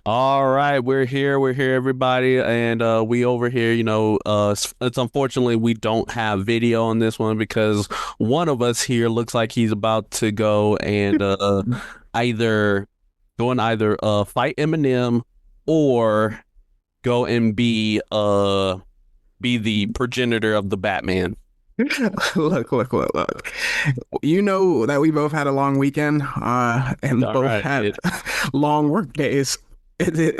All right, we're here. We're here, everybody, and we over here. It's unfortunately we don't have video on this one because one of us here looks like he's about to go and either fight Eminem or go and be the progenitor of the Batman. Look. You know that we both had a long weekend, and All both right, had long work days.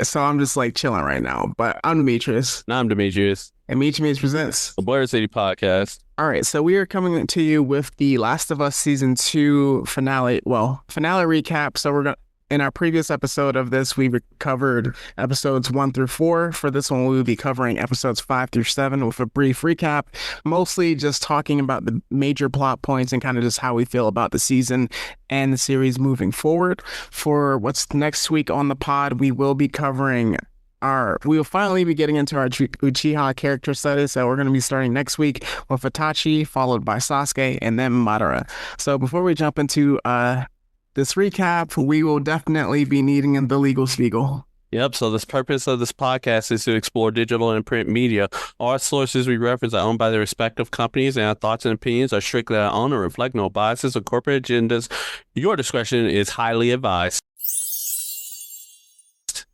So I'm just like chilling right now. But I'm Demetrius, I'm Demetrius, and Meet Meets presents. the Blerd City podcast. All right, so we are coming to you with the Last of Us season 2 finale. Well, finale recap. So we're gonna. In our previous episode of this, we covered episodes 1 through 4. For this one, we will be covering episodes 5 through 7 with a brief recap, mostly just talking about the major plot points and kind of just how we feel about the season and the series moving forward. For what's next week on the pod, we will be covering we will finally be getting into our Uchiha character studies. So we're going to be starting next week with Itachi, followed by Sasuke, and then Madara. So before we jump into this recap, we will definitely be needing the legal spiegel. Yep. So the purpose of this podcast is to explore digital and print media. All sources we reference are owned by their respective companies, and our thoughts and opinions are strictly our own and reflect no biases or corporate agendas. Your discretion is highly advised.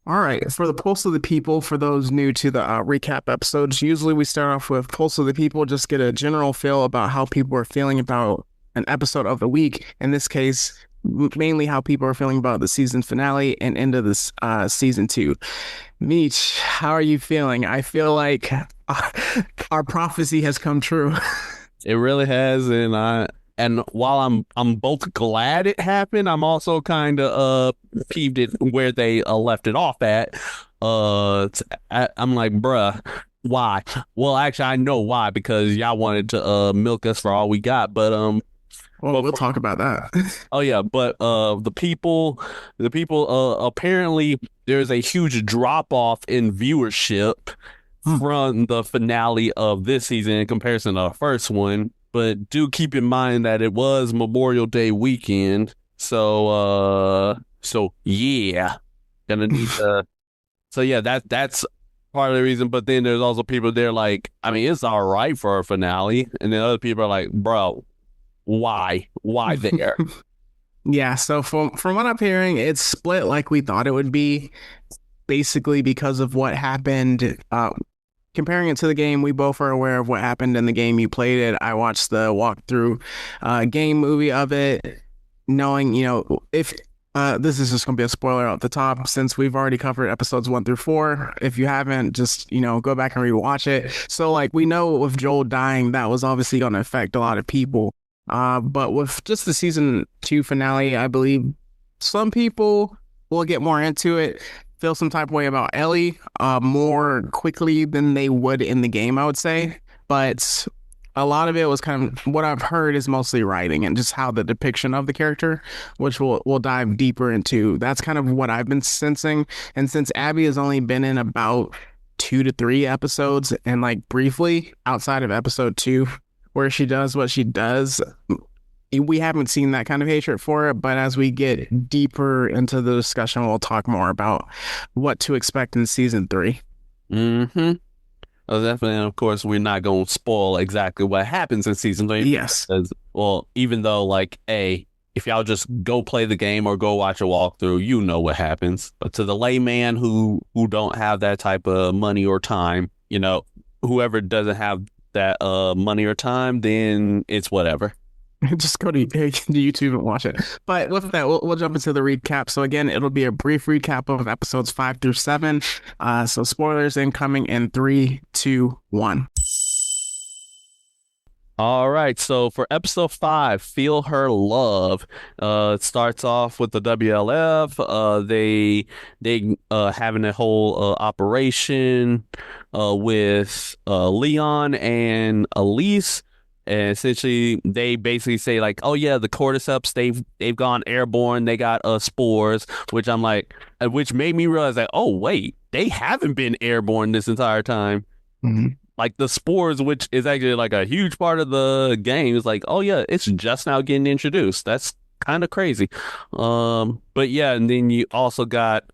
All right, for the Pulse of the People, for those new to the recap episodes, usually we start off with Pulse of the People, just get a general feel about how people are feeling about an episode of the week. In this case, mainly how people are feeling about the season finale and end of this season 2. Meech, how are you feeling? I feel like our prophecy has come true. It really has, and while I'm both glad it happened, I'm also kind of peeved at where they left it off at. I'm like, bruh, why? Well, actually, I know why, because y'all wanted to milk us for all we got, but Well, we'll talk about that. Oh yeah, but the people apparently there's a huge drop off in viewership from the finale of this season in comparison to the first one. But do keep in mind that it was Memorial Day weekend, so yeah, gonna need to. So yeah, that's part of the reason. But then there's also people there like, I mean, it's all right for a finale, and then other people are like, bro, why there? Yeah, so from what I'm hearing, it's split like we thought it would be, basically because of what happened. Comparing it to the game, we both are aware of what happened in the game. You played it. I watched the walkthrough game movie of it, knowing, if this is just going to be a spoiler at the top, since we've already covered episodes 1 through 4. If you haven't, just, go back and rewatch it. So, like, we know with Joel dying, that was obviously going to affect a lot of people. But with just the season 2 finale, I believe some people will get more into it, feel some type of way about Ellie more quickly than they would in the game, I would say. But a lot of it was kind of what I've heard is mostly writing and just how the depiction of the character, which we'll dive deeper into. That's kind of what I've been sensing. And since Abby has only been in about 2 to 3 episodes, and like briefly outside of episode 2, where she does what she does, we haven't seen that kind of hatred for it. But as we get deeper into the discussion, we'll talk more about what to expect in season 3. Mm-hmm. Well, definitely, and of course, we're not going to spoil exactly what happens in season 3. Yes. Well, even though, like, if y'all just go play the game or go watch a walkthrough, you know what happens. But to the layman who don't have that type of money or time, whoever doesn't have that money or time, then it's whatever. Just go to YouTube and watch it. But with that, we'll jump into the recap. So again, it'll be a brief recap of episodes 5 through 7. So spoilers incoming in 3, 2, 1. All right, so for episode 5, Feel Her Love, it starts off with the WLF. They having a whole operation with Leon and Elise. And essentially, they basically say like, "Oh yeah, the cordyceps they've gone airborne. They got spores," which I'm like, which made me realize that, oh wait, they haven't been airborne this entire time. Mhm. Like the spores, which is actually like a huge part of the game, is like, oh yeah, it's just now getting introduced. That's kind of crazy. But yeah, and then you also got,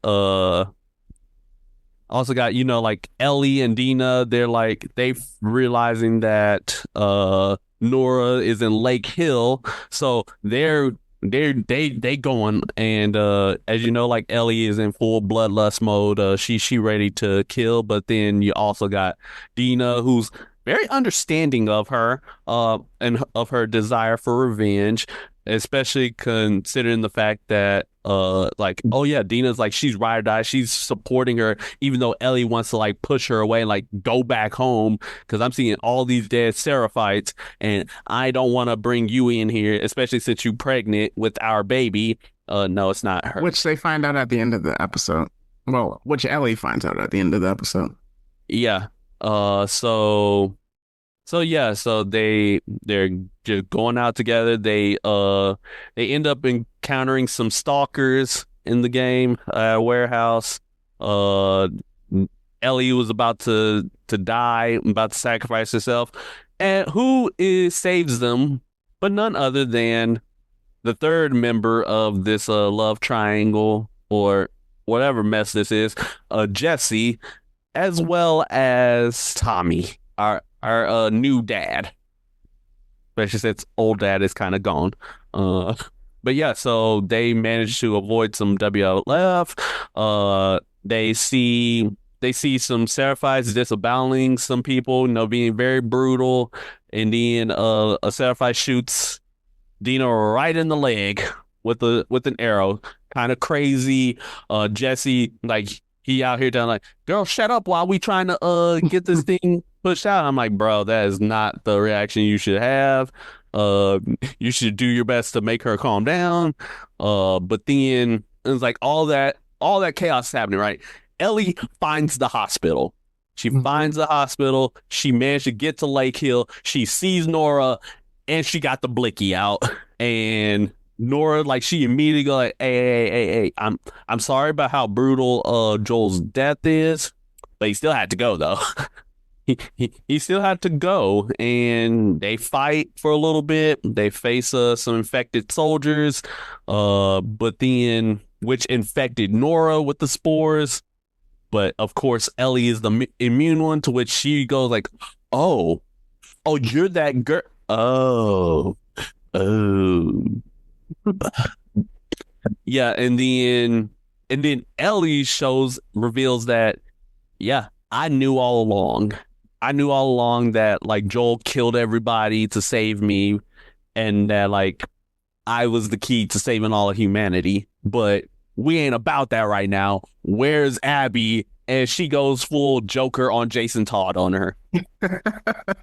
like Ellie and Dina, they're like they realizing that Nora is in Lake Hill, so they going, and as you know, like Ellie is in full bloodlust mode. She ready to kill, but then you also got Dina, who's very understanding of her and of her desire for revenge, especially considering the fact that like, oh yeah, Dina's like, she's ride or die, she's supporting her even though Ellie wants to like push her away and like go back home because I'm seeing all these dead Seraphites and I don't want to bring you in here, especially since you pregnant with our baby. No, it's not her. Which they find out at the end of the episode. Well, which Ellie finds out at the end of the episode. Yeah. So yeah, so they're just going out together. They end up encountering some stalkers in the game warehouse. Uh Ellie was about to die, about to sacrifice herself. And who is saves them but none other than the third member of this love triangle or whatever mess this is, Jesse, as well as Tommy, our new dad. Especially since old dad is kind of gone. Uh, but yeah, so they managed to avoid some WLF. They see some Seraphites disaboweling some people, being very brutal, and then a Seraphite shoots Dino right in the leg with an arrow. Kind of crazy. Jesse, like, he out here telling like, girl, shut up while we trying to get this thing pushed out. I'm like, bro, that is not the reaction you should have. Uh you should do your best to make her calm down. But then it's like all that chaos is happening, right? Ellie finds the hospital. She finds the hospital. She managed to get to Lake Hill. She sees Nora and she got the blicky out. And Nora, like, she immediately go like, hey, I'm sorry about how brutal Joel's death is, but he still had to go though. He still had to go, and they fight for a little bit. They face some infected soldiers, but then which infected Nora with the spores. But of course, Ellie is the immune one, to which she goes like, "Oh, oh, you're that girl. Oh, oh, yeah." And then Ellie reveals that, yeah, I knew all along. I knew all along that like Joel killed everybody to save me, and that like I was the key to saving all of humanity. But we ain't about that right now. Where's Abby? And she goes full Joker on Jason Todd on her. That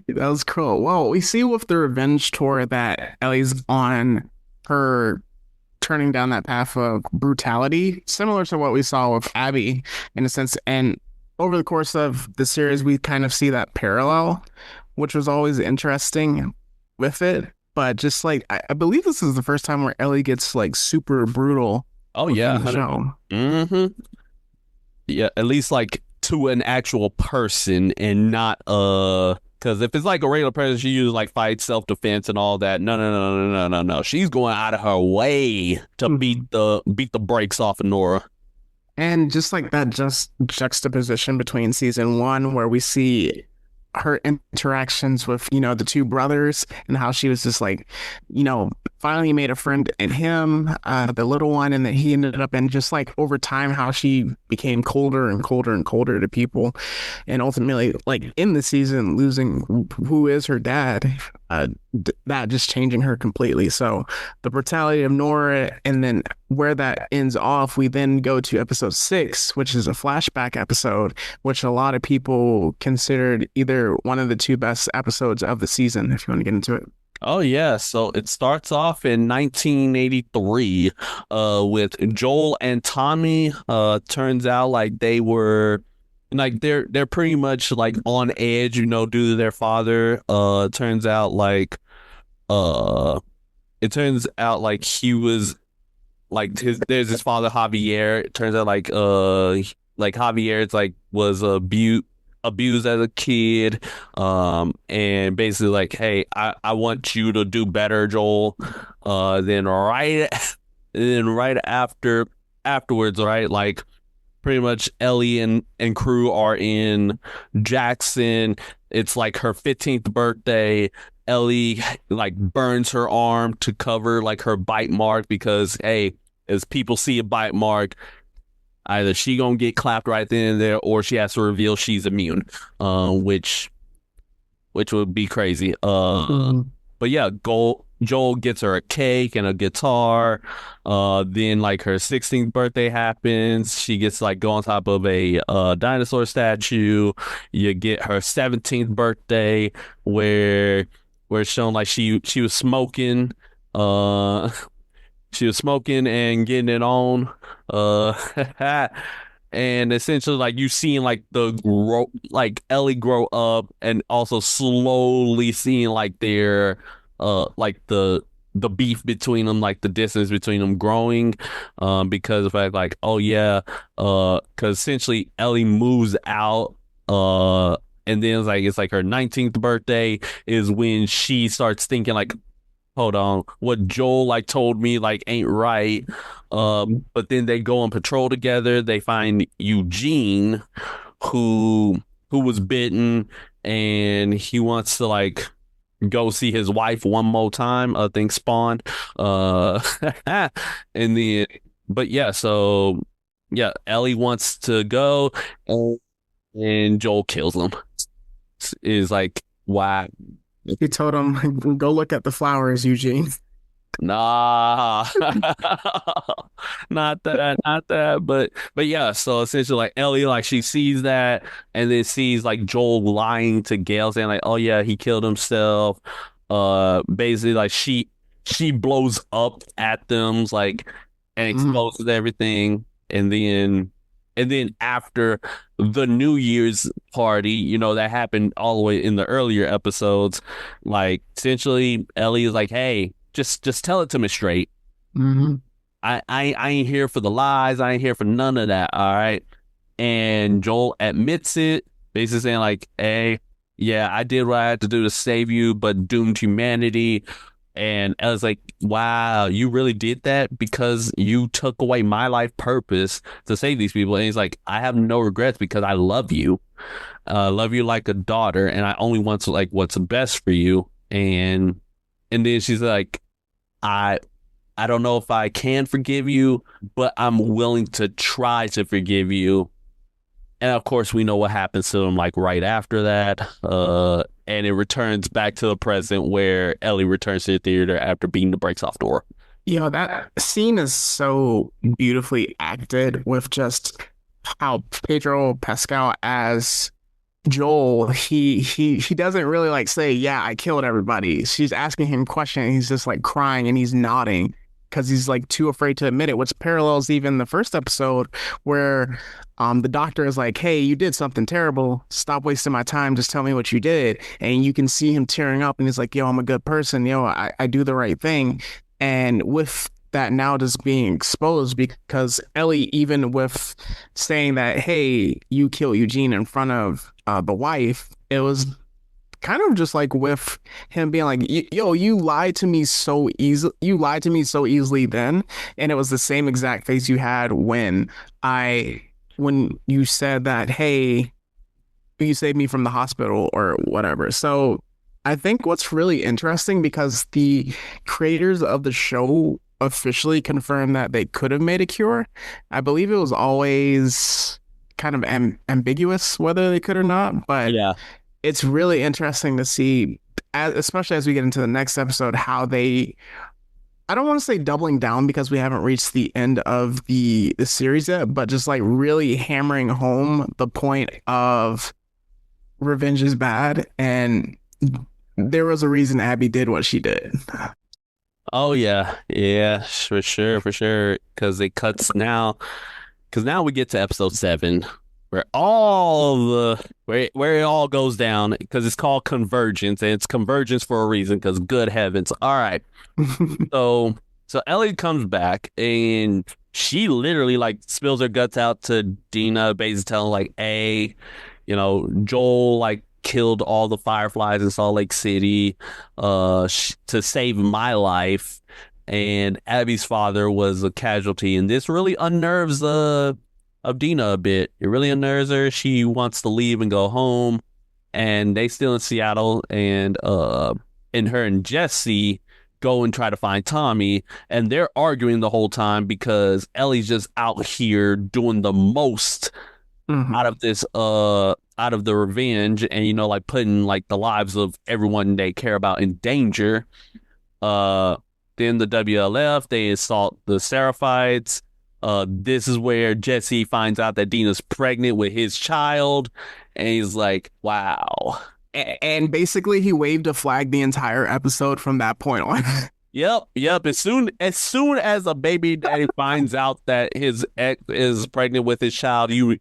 was cool. Well, we see with the revenge tour that Ellie's on her turning down that path of brutality, similar to what we saw with Abby in a sense. And over the course of the series, we kind of see that parallel, which was always interesting with it. But just like, I believe this is the first time where Ellie gets like super brutal Oh within yeah. the show. Mm-hmm. Yeah, at least like to an actual person and not because if it's like a regular person, she uses like fight, self-defense and all that. No. She's going out of her way to beat the brakes off of Nora. And just like that, just juxtaposition between season one, where we see her interactions with, the two brothers and how she was just like, finally made a friend in him, the little one, and that he ended up in just like over time, how she became colder and colder and colder to people. And ultimately, like in the season, losing who is her dad, that just changing her completely. So the brutality of Nora, and then where that ends off, we then go to episode 6, which is a flashback episode, which a lot of people considered either one of the two best episodes of the season, if you want to get into it. Oh yeah, so it starts off in 1983 with Joel and Tommy. Turns out like they were And like they're pretty much like on edge, due to their father. Uh it turns out like he was like there's his father Javier. It turns out like Javier's like was abused as a kid, and basically like, hey, I want you to do better, Joel. Then right then right afterwards, right, like pretty much Ellie and crew are in Jackson. It's like her 15th birthday. Ellie like burns her arm to cover like her bite mark because, hey, as people see a bite mark, either she gonna get clapped right then and there, or she has to reveal she's immune, which would be crazy. But yeah, Joel gets her a cake and a guitar. Then like her 16th birthday happens. She gets like go on top of a dinosaur statue. You get her 17th birthday where it's shown like she was smoking. Uh, she was smoking and getting it on. And essentially like you seeing like like Ellie grow up, and also slowly seeing like their like the beef between them, like the distance between them growing, because of the fact like, oh yeah, because essentially Ellie moves out, and then it's like her 19th birthday is when she starts thinking like, hold on, what Joel like told me like ain't right. But then they go on patrol together. They find Eugene, who was bitten, and he wants to like go see his wife one more time. I think spawned. And then, but yeah, so yeah, Ellie wants to go, and Joel kills him. Is like, why? He told him, "Go look at the flowers, Eugene." Nah, not that. But yeah. So essentially, like Ellie, like she sees that, and then sees like Joel lying to Gail, saying like, "Oh yeah, he killed himself." Basically, like she blows up at them, like, and Mhm. exposes everything, and then after the New Year's party, that happened all the way in the earlier episodes. Like essentially, Ellie is like, "Hey, just tell it to me straight. Mhm. I ain't here for the lies. I ain't here for none of that. All right." And Joel admits it, basically saying like, "Hey, yeah, I did what I had to do to save you, but doomed humanity." And I was like, "Wow, you really did that because you took away my life purpose to save these people." And he's like, "I have no regrets because I love you like a daughter, and I only want to like what's best for you." And then she's like, "I I don't know if I can forgive you, but I'm willing to try to forgive you." And of course, we know what happens to him like right after that. And it returns back to the present where Ellie returns to the theater after beating the brakes off Dora. That scene is so beautifully acted with just how Pedro Pascal as Joel, he doesn't really like say, "Yeah, I killed everybody." She's asking him questions, and he's just like crying and he's nodding because he's like too afraid to admit it, which parallels even the first episode where the doctor is like, "Hey, you did something terrible. Stop wasting my time. Just tell me what you did." And you can see him tearing up and he's like, "Yo, I'm a good person. Yo, I do the right thing." And with that now just being exposed because Ellie, even with saying that, "Hey, you killed Eugene" in front of the wife, it was kind of just like with him being like, "Yo, you lied to me so easy. You lied to me so easily then," and it was the same exact face you had I when you said that, "Hey, you saved me from the hospital" or whatever. So I think what's really interesting because the creators of the show officially confirmed that they could have made a cure. I believe it was always kind of ambiguous whether they could or not, but Yeah. it's really interesting to see, especially as we get into the next episode, how they. I don't want to say doubling down because we haven't reached the end of the series yet, but just like really hammering home the point of revenge is bad, and there was a reason Abby did what she did. Oh yeah. Yeah, for sure, for sure. Because it cuts now. Because now we get to episode 7. where it all goes down because it's called convergence and it's convergence for a reason because good heavens. All right. So Ellie comes back and she literally like spills her guts out to Dina, basically telling like, hey, Joel like killed all the fireflies in Salt Lake City to save my life, and Abby's father was a casualty, and this really unnerves of Dina a bit. It really unnerves her. She wants to leave and go home, and they still in Seattle, and her and Jesse go and try to find Tommy, and they're arguing the whole time because Ellie's just out here doing the most Mhm. out of this out of the revenge, and like putting like the lives of everyone they care about in danger. uh then the WLF, they assault the Seraphites. This is where Jesse finds out that Dina's pregnant with his child, and he's like, wow. And basically, he waved a flag the entire episode from that point on. Yep. As soon as a baby daddy finds out that his ex is pregnant with his child, you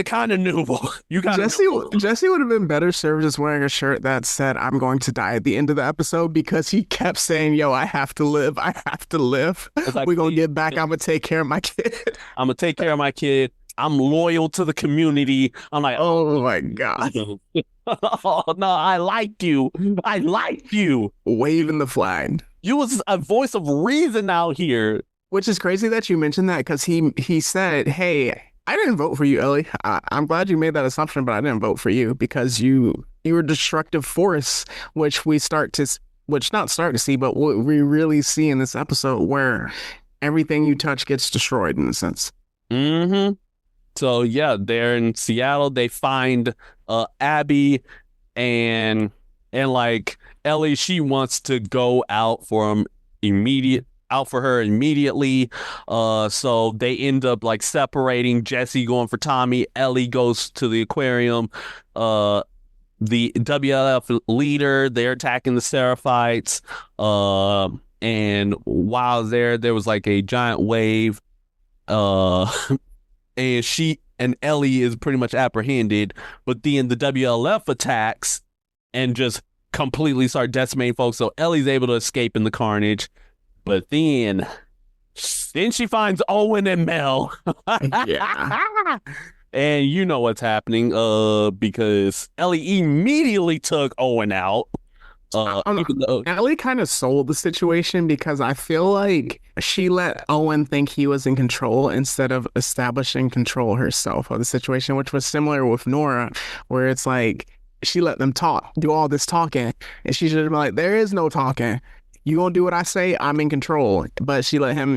kind of knew. You kind of Jesse knew. Jesse would have been better served just wearing a shirt that said "I'm going to die" at the end of the episode because he kept saying, "Yo, I have to live. I have to live. It's like, We're gonna please, get back. I'm gonna take care of my kid." I'm gonna take care of my kid. I'm loyal to the community. I'm like, Oh my God. oh no, I liked you. I liked you. Waving the flag. You was a voice of reason out here. Which is crazy that you mentioned that because he said, "Hey, I didn't vote for you, Ellie. I'm glad you made that assumption, but I didn't vote for you because you were a destructive force, which we start to, which not start to see, but what we really see in this episode, where everything you touch gets destroyed in a sense." Mm-hmm. So yeah, they're in Seattle. They find Abby, and like Ellie, she wants to go out for her immediately. So they end up like separating. Jesse going for Tommy. Ellie goes to the aquarium. Uh, the WLF leader, they're attacking the Seraphites. And while there was like a giant wave. Uh, and she and Ellie is pretty much apprehended, but then the WLF attacks and just completely start decimating folks. So Ellie's able to escape in the carnage, but then she finds Owen and Mel. Yeah. And you know what's happening, because Ellie immediately took Owen out. I don't know. Even though Ellie kind of sold the situation because I feel like she let Owen think he was in control instead of establishing control herself of the situation, which was similar with Nora, where it's like she let them talk, do all this talking, and she should have been like, "There is no talking. You gonna do what I say? I'm in control." But she let him,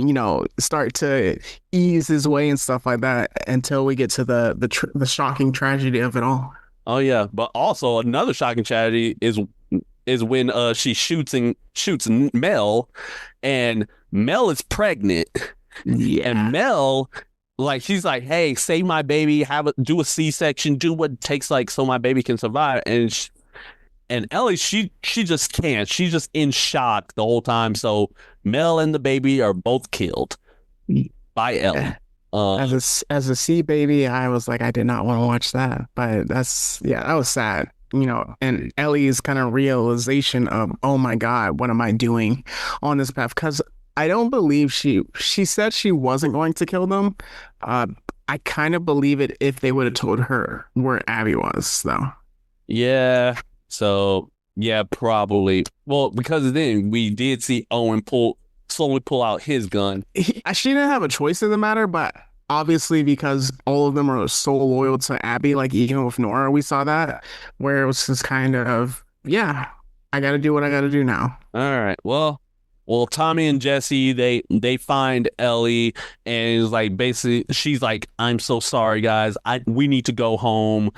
start to ease his way and stuff like that until we get to the shocking tragedy of it all. oh yeah, but also another shocking tragedy is when she shoots Mel, and Mel is pregnant, and Yeah. Mel, like, she's like, hey, save my baby, do a C-section, do what it takes, like, so my baby can survive. And Ellie, she just can't. She's just in shock the whole time. So Mel and the baby are both killed by Ellie. As a C baby, I was like, I did not want to watch that. But that was sad. And Ellie's kind of realization of, oh my God, what am I doing on this path? Because I don't believe she said she wasn't going to kill them. Uh, I kind of believe it if they would have told her where Abby was, though. Yeah. So yeah, probably. Well, because then we did see Owen slowly pull out his gun. She didn't have a choice in the matter, but obviously because all of them are so loyal to Abby, like even with Nora, we saw that where it was just kind of, yeah, I got to do what I got to do now. All right. Well, Tommy and Jesse, they find Ellie, and it's like basically she's like, I'm so sorry, guys. We need to go home.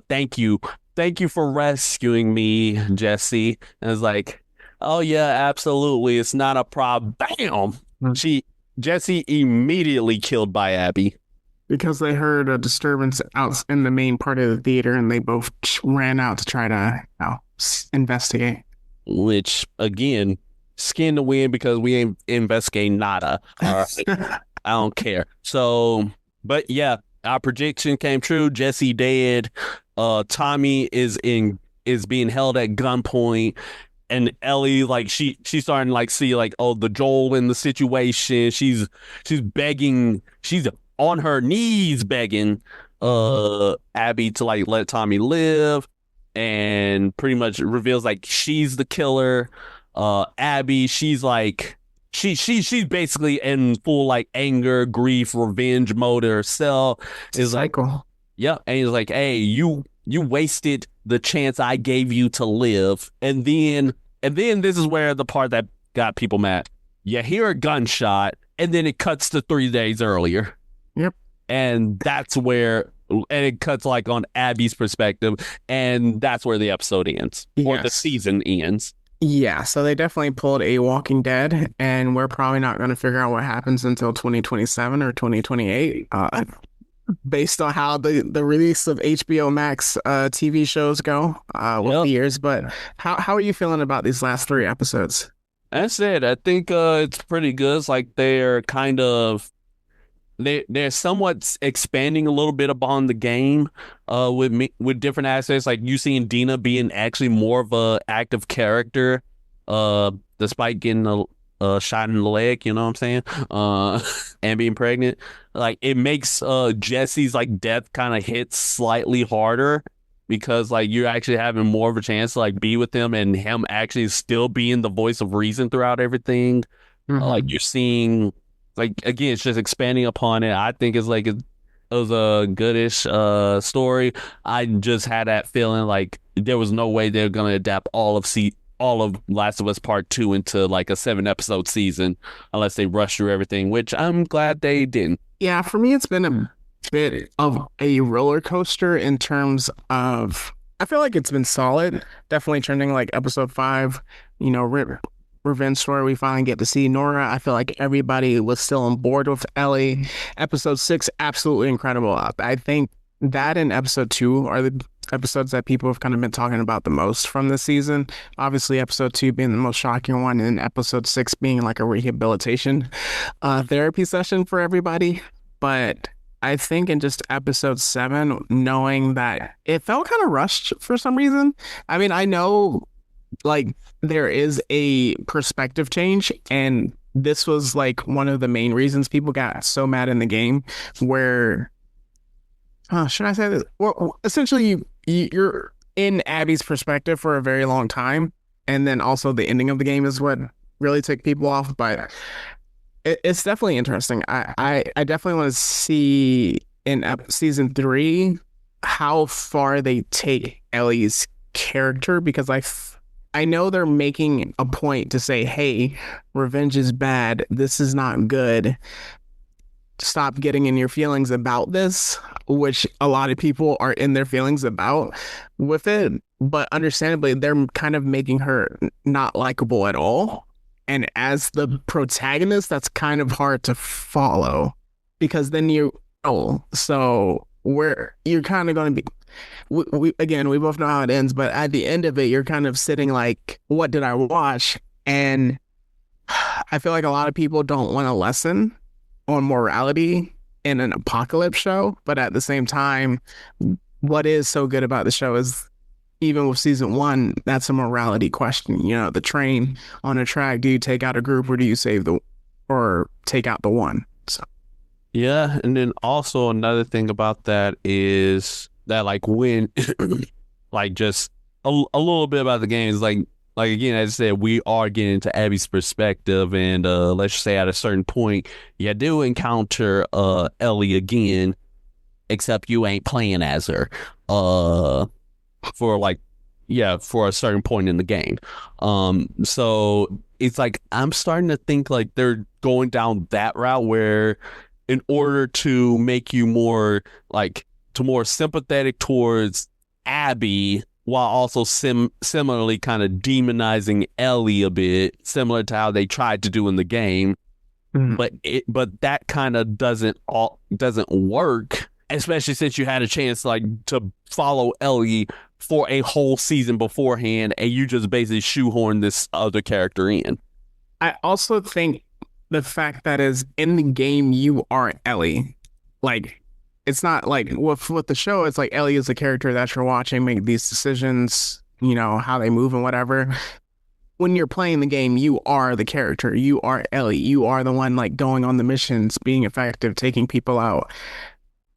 Thank you. Thank you for rescuing me, Jesse. And it's like, oh yeah, absolutely. It's not a problem. Bam. Jesse immediately killed by Abby. Because they heard a disturbance out in the main part of the theater and they both ran out to try to investigate. Which again, skin to win because we ain't investigating nada. All right. I don't care. So, but yeah, our prediction came true. Jesse dead. Tommy is being held at gunpoint, and Ellie like she's starting to like see like oh the Joel in the situation. She's begging. She's on her knees begging Abby to like let Tommy live, and pretty much reveals like she's the killer. Abby, she's like she's basically in full like anger, grief, revenge mode herself. Is like, Cycle. yeah, and he's like, hey, you wasted the chance I gave you to live. And then this is where the part that got people mad. You hear a gunshot, and then it cuts to 3 days earlier. Yep. And that's where and it cuts like on Abby's perspective, and that's where the episode ends. Or the Yes. season ends. Yeah, so they definitely pulled a Walking Dead, and we're probably not going to figure out what happens until 2027 or 2028, based on how the release of HBO Max TV shows go with Yep. the years. But how are you feeling about these last 3 episodes? That's it. I think it's pretty good. It's like they're kind of they're somewhat expanding a little bit upon the game with different aspects, like you seeing Dina being actually more of a active character despite getting a shot in the leg, you know what I'm saying, and being pregnant. Like it makes Jesse's like death kind of hit slightly harder because like you're actually having more of a chance to like be with him, and him actually still being the voice of reason throughout everything. Like Mhm. you're seeing, like again, it's just expanding upon it. I think it's like it was a goodish story. I just had that feeling like there was no way they're gonna adapt all of Last of Us Part Two into like a 7 episode season unless they rush through everything, which I'm glad they didn't. Yeah, for me, it's been a bit of a roller coaster in terms of. I feel like it's been solid, definitely trending like episode 5. Revenge story. We finally get to see Nora. I feel like everybody was still on board with Ellie. Episode 6, absolutely incredible. I think that and episode 2 are the episodes that people have kind of been talking about the most from this season. Obviously, episode 2 being the most shocking one, and episode 6 being like a rehabilitation therapy session for everybody. But I think in just episode 7, knowing that it felt kind of rushed for some reason. I mean, I know like there is a perspective change, and this was like one of the main reasons people got so mad in the game where should I say this? Well, essentially you're in Abby's perspective for a very long time, and then also the ending of the game is what really took people off. But it's definitely interesting. I definitely want to see in season 3 how far they take Ellie's character, because I know they're making a point to say, hey, revenge is bad. This is not good. Stop getting in your feelings about this, which a lot of people are in their feelings about with it. But understandably, they're kind of making her not likable at all. And as the protagonist, that's kind of hard to follow, because then so where you're kind of going to be we both know how it ends, but at the end of it, you're kind of sitting like, what did I watch? And I feel like a lot of people don't want a lesson on morality in an apocalypse show, but at the same time, what is so good about the show is even with season 1, that's a morality question. The train on a track, do you take out a group or do you or take out the one? So Yeah, and then also another thing about that is that like when like just a little bit about the game is like again as I said, we are getting into Abby's perspective, and let's just say at a certain point you do encounter Ellie again, except you ain't playing as her for like yeah, for a certain point in the game. So it's like I'm starting to think like they're going down that route where in order to make you more like to more sympathetic towards Abby while also similarly kind of demonizing Ellie a bit, similar to how they tried to do in the game. Mhm. But that kind of doesn't work, especially since you had a chance like to follow Ellie for a whole season beforehand, and you just basically shoehorn this other character in. I also think the fact that is in the game you are Ellie, like it's not like with the show, it's like Ellie is a character that you're watching make these decisions, you know, how they move and whatever. When you're playing the game, you are the character. You are Ellie. You are the one like going on the missions, being effective, taking people out.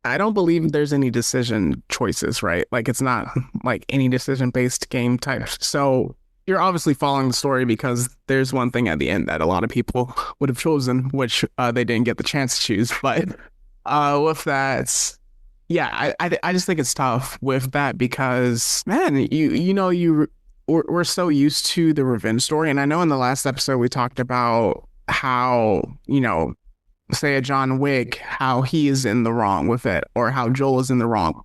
I don't believe there's any decision choices, right? Like it's not like any decision based game type. So you're obviously following the story because there's one thing at the end that a lot of people would have chosen, which they didn't get the chance to choose. But with that, yeah, I just think it's tough with that because man, you know we're so used to the revenge story, and I know in the last episode we talked about how you know say a John Wick, how he is in the wrong with it, or how Joel is in the wrong.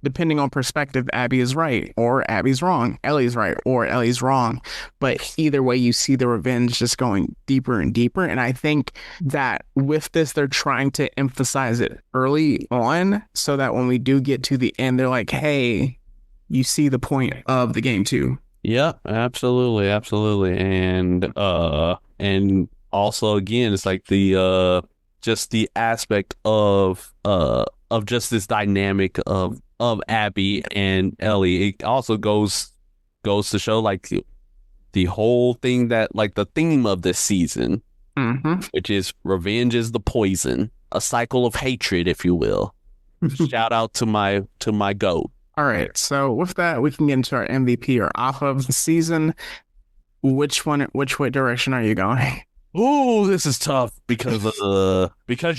Depending on perspective, Abby is right, or Abby's wrong. Ellie's right, or Ellie's wrong. But either way, you see the revenge just going deeper and deeper. And I think that with this, they're trying to emphasize it early on so that when we do get to the end, they're like, hey, you see the point of the game too. Yeah, absolutely, absolutely. And also again, it's like the just the aspect of just this dynamic of Abby and Ellie. It also goes to show like the whole thing that like the theme of this season, which is revenge is the poison, a cycle of hatred, if you will. Shout out to my goat. All right, so with that, we can get into our MVP or off of the season. Which way direction are you going? Oh, this is tough because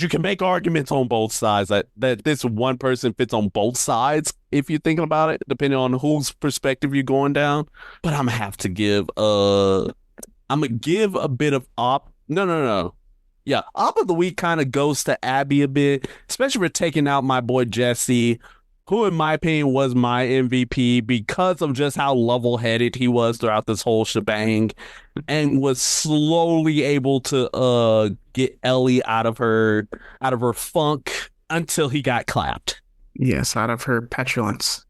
you can make arguments on both sides that this one person fits on both sides if you're thinking about it, depending on whose perspective you're going down. But I'm gonna have to give a bit of no. Yeah, op of the week kind of goes to Abby a bit, especially for taking out my boy Jesse, who in my opinion was my MVP because of just how level-headed he was throughout this whole shebang and was slowly able to get Ellie out of her funk until he got clapped. Yes, out of her petulance.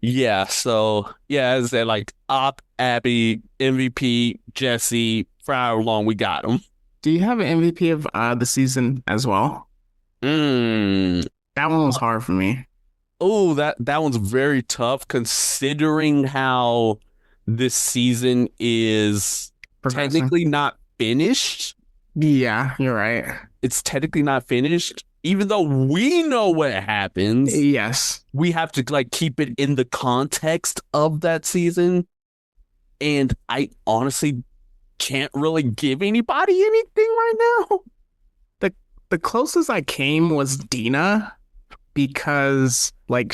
Yeah, so yeah, as I said, like Op, Abby, MVP, Jesse, for however long we got him. Do you have an MVP of the season as well? That one was hard for me. Oh, that one's very tough considering how this season is technically not finished. Yeah, you're right. It's technically not finished. Even though we know what happens, yes, we have to like keep it in the context of that season. And I honestly can't really give anybody anything right now. The closest I came was Dina because like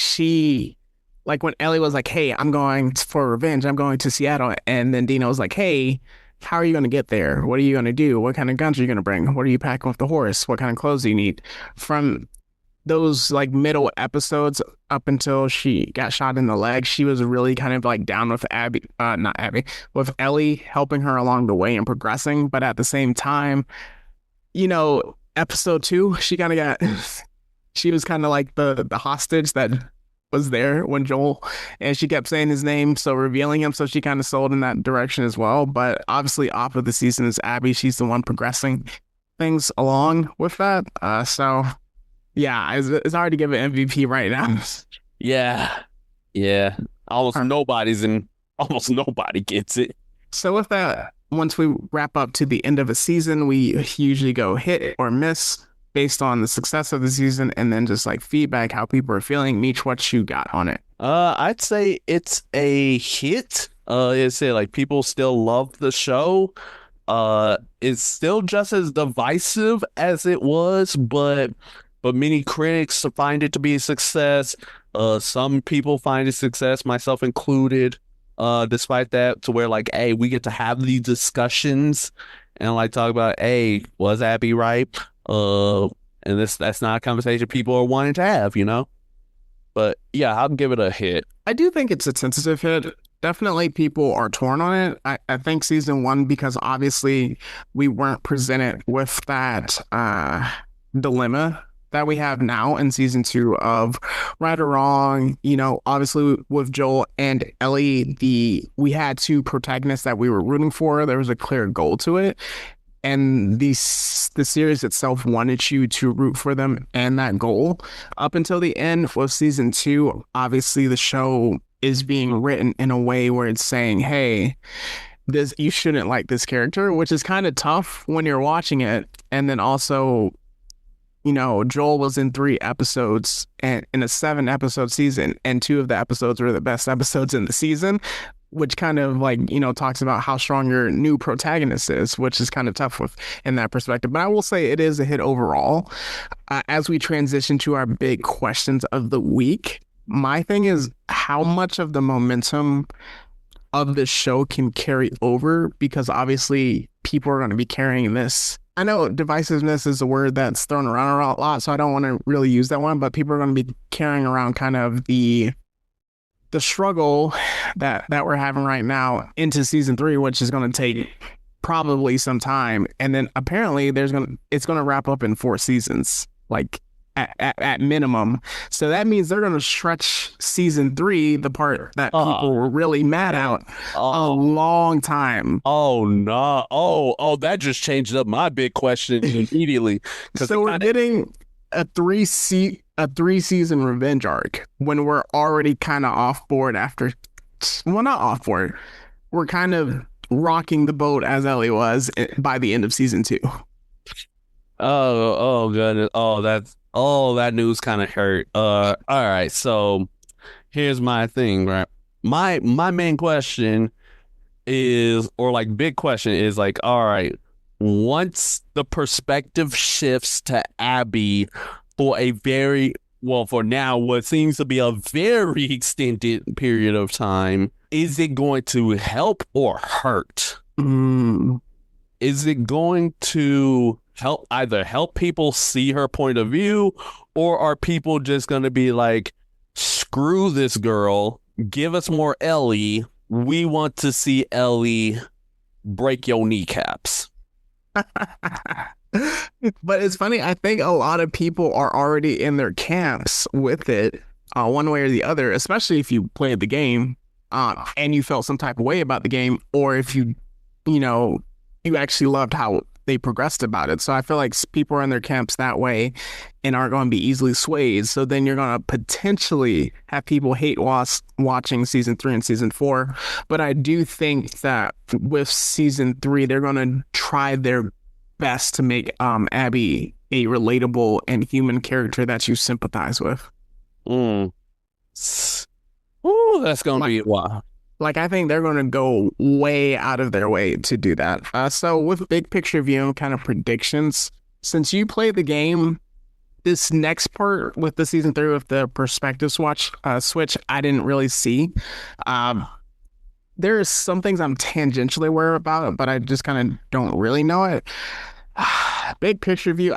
when Ellie was like, hey, I'm going for revenge, I'm going to Seattle, and then Dina was like, hey, how are you going to get there? What are you going to do? What kind of guns are you going to bring? What are you packing with the horse? What kind of clothes do you need? From those like middle episodes up until she got shot in the leg, she was really kind of like down with with Ellie, helping her along the way and progressing. But at the same time, you know, episode 2, she kind of she was kind of like the hostage that was there when Joel, and she kept saying his name, so revealing him, so she kind of sold in that direction as well. But obviously off of the season is Abby. She's the one progressing things along with that. So yeah, it's hard to give an MVP right now. Yeah. Almost nobody gets it. So with that, once we wrap up to the end of a season, we usually go hit or miss based on the success of the season, and then just like feedback how people are feeling. Meech, what you got on it? I'd say it's a hit. It's like people still love the show. It's still just as divisive as it was, but many critics find it to be a success. Some people find it success, myself included. Despite that, to where like, hey, we get to have these discussions and like talk about, hey, was Abby right? And that's not a conversation people are wanting to have, you know? But yeah, I'll give it a hit. I do think it's a sensitive hit. Definitely people are torn on it. I think season 1, because obviously we weren't presented with that dilemma that we have now in season 2 of right or wrong. You know, obviously with Joel and Ellie, we had 2 protagonists that we were rooting for. There was a clear goal to it. and the series itself wanted you to root for them and that goal up until the end. For season two, obviously the show is being written in a way where it's saying, hey, this you shouldn't like this character, which is kind of tough when you're watching it. And then also, Joel was in 3 episodes and in a 7 episode season, and 2 of the episodes were the best episodes in the season, which kind of like, talks about how strong your new protagonist is, which is kind of tough with in that perspective. But I will say it is a hit overall. As we transition to our big questions of the week, my thing is how much of the momentum of this show can carry over, because obviously people are going to be carrying this. I know divisiveness is a word that's thrown around a lot, so I don't want to really use that one, but people are going to be carrying around kind of the struggle that we're having right now into season 3, which is going to take probably some time. And then apparently it's going to wrap up in 4 seasons, like at minimum. So that means they're going to stretch season 3, the part that people were really mad at, a long time. Oh no! That just changed up my big question immediately. So we're getting a 3 season revenge arc when we're already kind of off board after. Well, not off board. We're kind of rocking the boat as Ellie was by the end of season 2. Oh goodness! That news kind of hurt. All right. So here's my thing, right? My main question is, or like big question is like, all right, once the perspective shifts to Abby for a very, well, for now, what seems to be a very extended period of time, is it going to help or hurt? Is it going to either help people see her point of view, or are people just going to be like, screw this girl, give us more Ellie, we want to see Ellie break your kneecaps? But it's funny, I think a lot of people are already in their camps with it, one way or the other, especially if you played the game and you felt some type of way about the game, or if you actually loved how they progressed about it. So I feel like people are in their camps that way and aren't going to be easily swayed. So then you're going to potentially have people hate watching season 3 and season 4. But I do think that with season 3, they're going to try their best to make Abby a relatable and human character that you sympathize with. Ooh, that's going to be wild. Like, I think they're going to go way out of their way to do that. So with big picture view and kind of predictions, since you played the game, this next part with the season 3 with the perspective switch, I didn't really see. There are some things I'm tangentially aware about, but I just kind of don't really know it. Big picture view,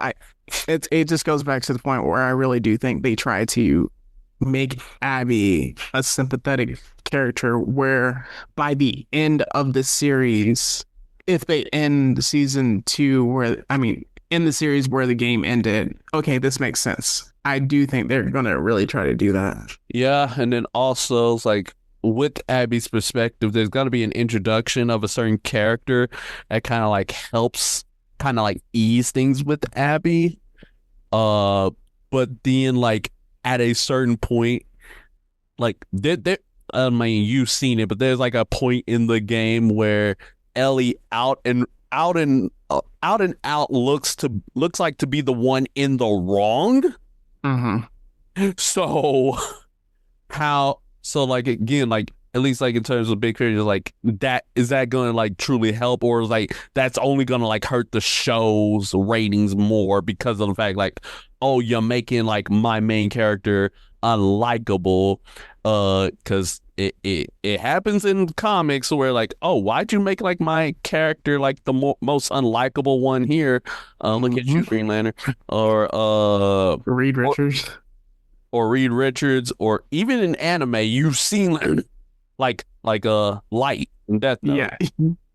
it just goes back to the point where I really do think they try to make Abby a sympathetic character, where by the end of the series, if they end season 2 in the series where the game ended, okay, this makes sense. I do think they're gonna really try to do that. Yeah, and then also it's like with Abby's perspective, there's got to be an introduction of a certain character that kind of like helps kind of like ease things with Abby. But then like at a certain point, like I mean, you've seen it, but there's like a point in the game where Ellie out and out looks like to be the one in the wrong. So like again, like at least like in terms of big picture, like that going to like truly help, or is like that's only going to like hurt the show's ratings more because of the fact like, oh, you're making like my main character unlikable, because it happens in comics where like, oh, why'd you make like my character like the most unlikable one here? Look at you, Green Lantern, or Reed Richards. Or Reed Richards, or even in anime, you've seen like Light and Death Note, yeah,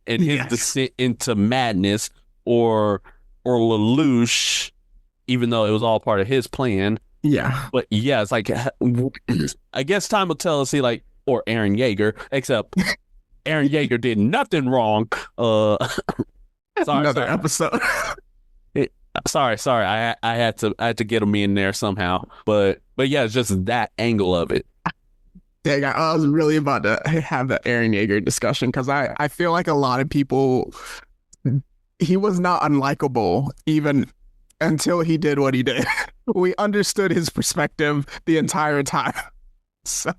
and his descent into madness, or Lelouch, even though it was all part of his plan. Yeah, but yeah, it's like I guess time will tell us. See, like, or Aaron Yeager, except Aaron Yeager did nothing wrong. Sorry, Another sorry. episode. Sorry. I had to get them in there somehow. But yeah, it's just that angle of it. Dang, I was really about to have the Aaron Yeager discussion because I feel like a lot of people, he was not unlikable even until he did what he did. We understood his perspective the entire time. So,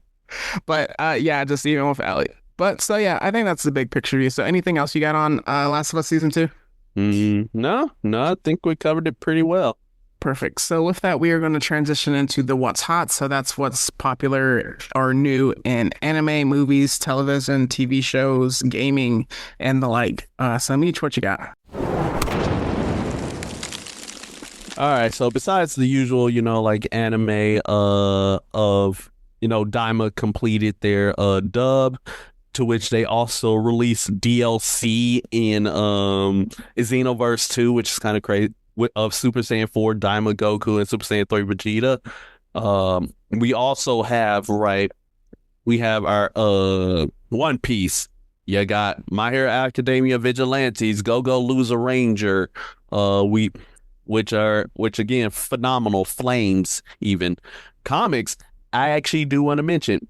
but yeah, just even with Ellie. But so yeah, I think that's the big picture view. So anything else you got on Last of Us season 2? No, I think we covered it pretty well. Perfect. So with that, we are going to transition into the what's hot. So that's what's popular or new in anime, movies, television, TV shows, gaming, and the like. So Meech, what you got? All right, so besides the usual, like anime of, Daima completed their dub, to which they also released DLC in Xenoverse 2, which is kind of crazy, of Super Saiyan 4 Daima Goku and Super Saiyan 3 Vegeta. We also have, right, we have our One Piece. You got My Hero Academia Vigilantes, Go Go Loser Ranger, which again, phenomenal flames. Even comics, I actually do want to mention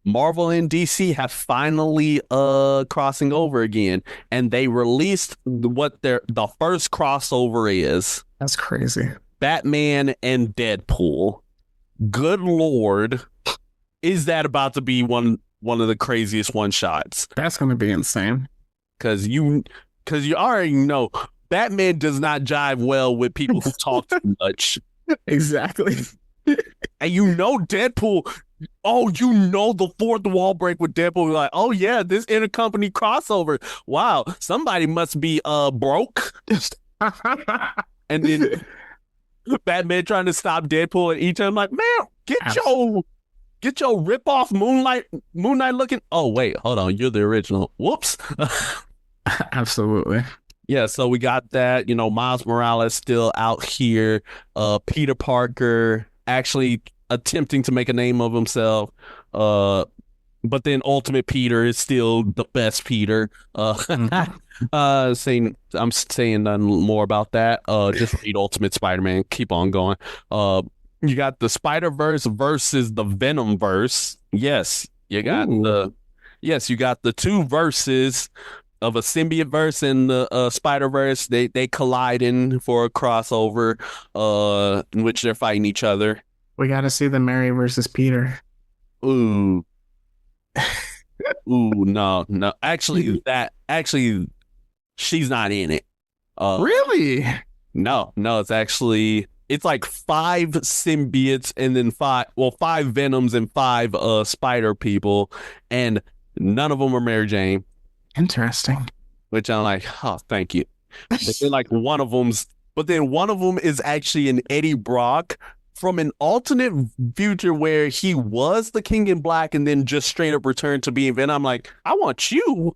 Marvel and DC have finally crossing over again, and they released what the first crossover is: That's crazy. Batman and Deadpool. Good Lord, is that about to be one of the craziest one shots? That's going to be insane. Because you already know Batman does not jive well with people who talk too much. Exactly. And Deadpool, the fourth wall break with Deadpool, like, oh yeah, this intercompany crossover. Wow, somebody must be broke. And then Batman trying to stop Deadpool and each other. I'm like, man, get your rip off Moon Knight looking. Oh wait, hold on, you're the original. Whoops. Absolutely. Yeah, so we got that, Miles Morales still out here, Peter Parker actually attempting to make a name of himself, but then Ultimate Peter is still the best Peter. I'm saying nothing more about that. Just read Ultimate Spider-Man. Keep on going. You got the Spider-Verse versus the Venom-verse. Yes, you got the two verses of a symbiote verse and the Spider Verse. They colliding for a crossover, in which they're fighting each other. We got to see the Mary versus Peter. Ooh, no. Actually, she's not in it. Really? No. It's like 5 symbiotes and then 5 Venoms and 5 Spider people, and none of them are Mary Jane. Interesting. Which I'm like, oh, thank you. But then one of them is actually an Eddie Brock from an alternate future where he was the King in Black and then just straight up returned to being Venom. I'm like, I want you.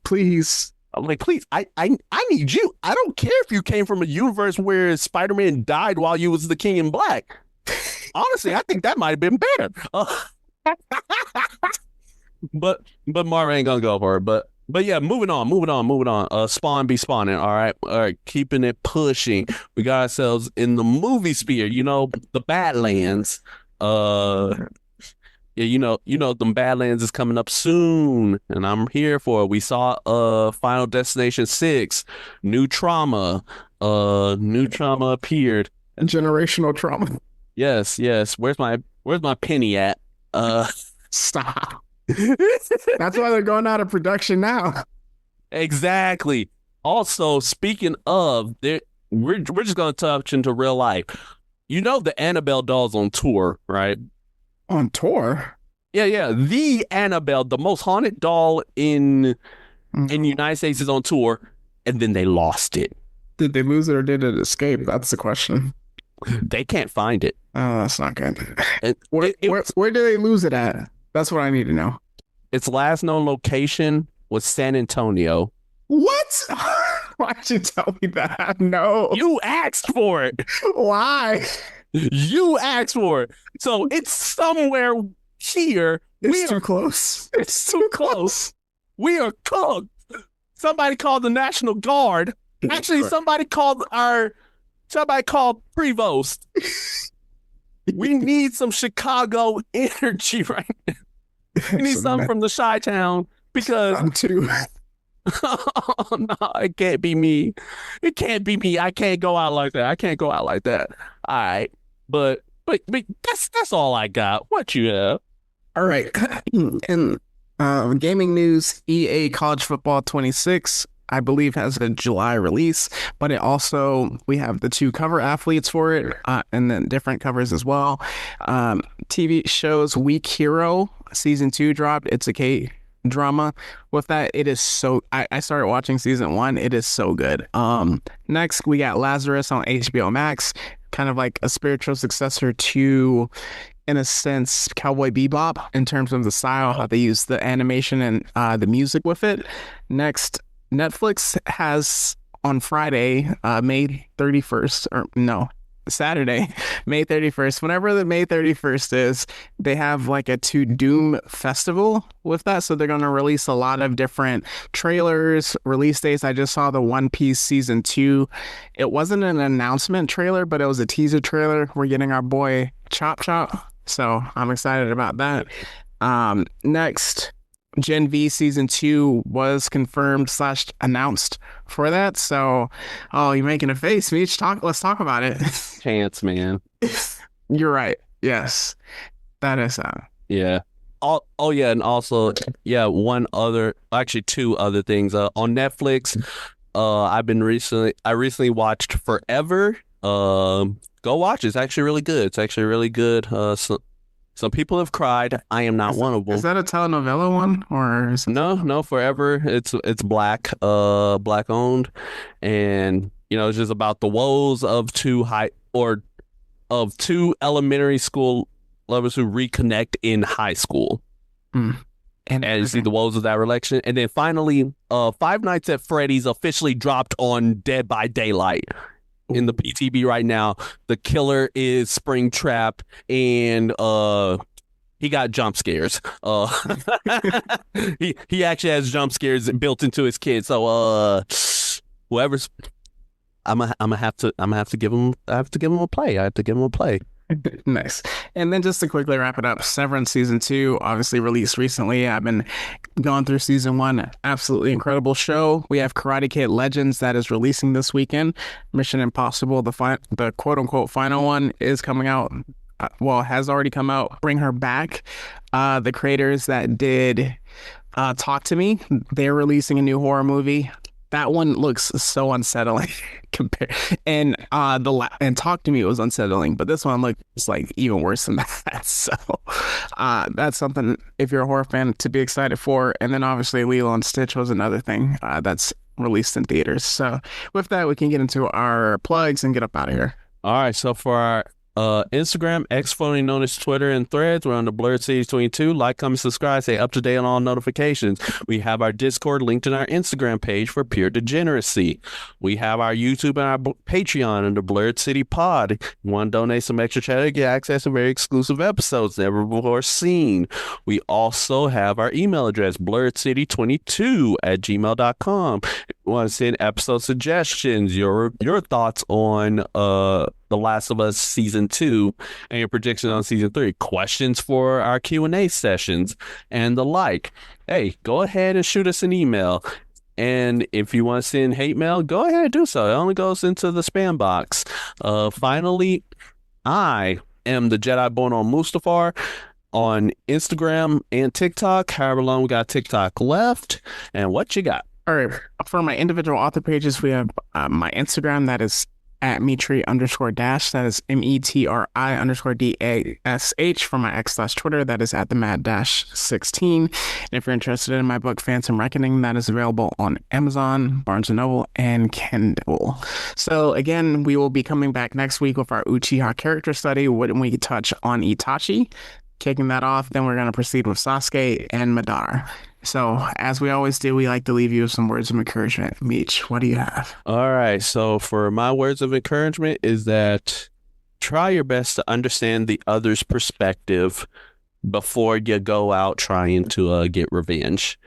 Please. I'm like, please, I need you. I don't care if you came from a universe where Spider-Man died while you was the King in Black. Honestly, I think that might have been better. But Marvel ain't gonna go for it. But yeah, moving on. Spawn be spawning. All right, keeping it pushing. We got ourselves in the movie sphere. The Badlands. Yeah, them Badlands is coming up soon, and I'm here for it. We saw Final Destination 6, New Trauma. New Trauma appeared. Generational trauma. Yes. Where's my penny at? Stop. That's why they're going out of production now. Exactly. Also, speaking of, we're just gonna touch into real life. The Annabelle doll's on tour, right? On tour? Yeah. The Annabelle, the most haunted doll in the United States, is on tour, and then they lost it. Did they lose it or did it escape? That's the question. They can't find it. Oh, that's not good. Where do they lose it at? That's what I need to know. Its last known location was San Antonio. What? Why'd you tell me that? No. You asked for it. Why? You asked for it. So it's somewhere here. It's too close. It's too close. We are cooked. somebody called the National Guard. Actually, somebody called Prevost. We need some Chicago energy right now. We need something from the Chi-Town because I'm too. oh no, it can't be me. It can't be me. I can't go out like that. I can't go out like that. All right. But that's all I got. What you have? All right. In gaming news, EA College Football 26, I believe, has a July release, but it also, we have the two cover athletes for it, and then different covers as well. TV shows Weak Hero season 2 dropped. It's a K drama. With that, it is so, I started watching season 1. It is so good. Next we got Lazarus on HBO Max, kind of like a spiritual successor to, in a sense, Cowboy Bebop in terms of the style, how they use the animation and the music with it. Next, Netflix has on Friday, May 31st, or no, Saturday, May 31st, whenever the May 31st is, they have like a To Doom festival with that. So they're going to release a lot of different trailers, release dates. I just saw the One Piece season 2. It wasn't an announcement trailer, but it was a teaser trailer. We're getting our boy Chop Chop. So I'm excited about that. Next, Gen V season 2 was confirmed / announced for that. So, oh, you're making a face, Meech. Let's talk about it. Chance, man. You're right. Yes, that is. Yeah. Oh yeah, and also yeah, actually two other things. On Netflix, I recently watched Forever. Go watch it. It's actually really good. It's actually really good. Some people have cried. I am not one of them. Is that a telenovela one or is it... No, Forever. It's black owned, and it's just about the woes of two elementary school lovers who reconnect in high school. And you see the woes of that relation. And then finally, Five Nights at Freddy's officially dropped on Dead by Daylight. In the PTB right now, the killer is Springtrap, and he got jump scares. He actually has jump scares built into his kid. So whoever's, I'm gonna have to give him a play. I have to give him a play. Nice. And then just to quickly wrap it up, Severance season 2 obviously released recently. I've been going through season 1. Absolutely incredible show. We have Karate Kid Legends that is releasing this weekend. Mission Impossible, the quote unquote final one, is coming out. Has already come out. Bring Her Back. The creators that did Talk to Me, they're releasing a new horror movie. That one looks so unsettling and Talk to Me was unsettling, but this one looks like even worse than that. So that's something, if you're a horror fan, to be excited for. And then obviously Lilo and Stitch was another thing that's released in theaters. So with that, we can get into our plugs and get up out of here. All right, so for our Instagram, X formerly known as Twitter, and Threads, we're on the Blerdizens22. Like, comment, subscribe, stay up to date on all notifications. We have our Discord linked in our Instagram page for pure degeneracy. We have our YouTube and our Patreon under Blerd City Pod. You want to donate some extra cheddar, get access to very exclusive episodes never before seen. We also have our email address, blerdcity22@gmail.com. You want to send episode suggestions, your thoughts on The Last of Us season 2 and your prediction on season 3, questions for our Q&A sessions and the like. Hey, go ahead and shoot us an email. And if you want to send hate mail, go ahead and do so. It only goes into the spam box. Finally, I am the Jedi born on Mustafar on Instagram and TikTok. However long we got TikTok left. And what you got? All right. For my individual author pages, we have my Instagram, that is at Metri_dash, that is METRI_DASH. For my X/Twitter, that is at the Mad-16. And if you're interested in my book, Phantom Reckoning, that is available on Amazon, Barnes & Noble, and Kindle. So again, we will be coming back next week with our Uchiha character study when we touch on Itachi. Kicking that off, then we're going to proceed with Sasuke and Madara. So, as we always do, we like to leave you with some words of encouragement. Meech, what do you have? All right. So, for my words of encouragement is that try your best to understand the other's perspective before you go out trying to get revenge.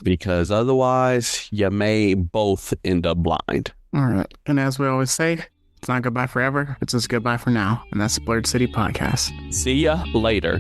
because otherwise you may both end up blind. All right. And as we always say, it's not goodbye forever. It's just goodbye for now. And that's the Blerd City Podcast. See ya later.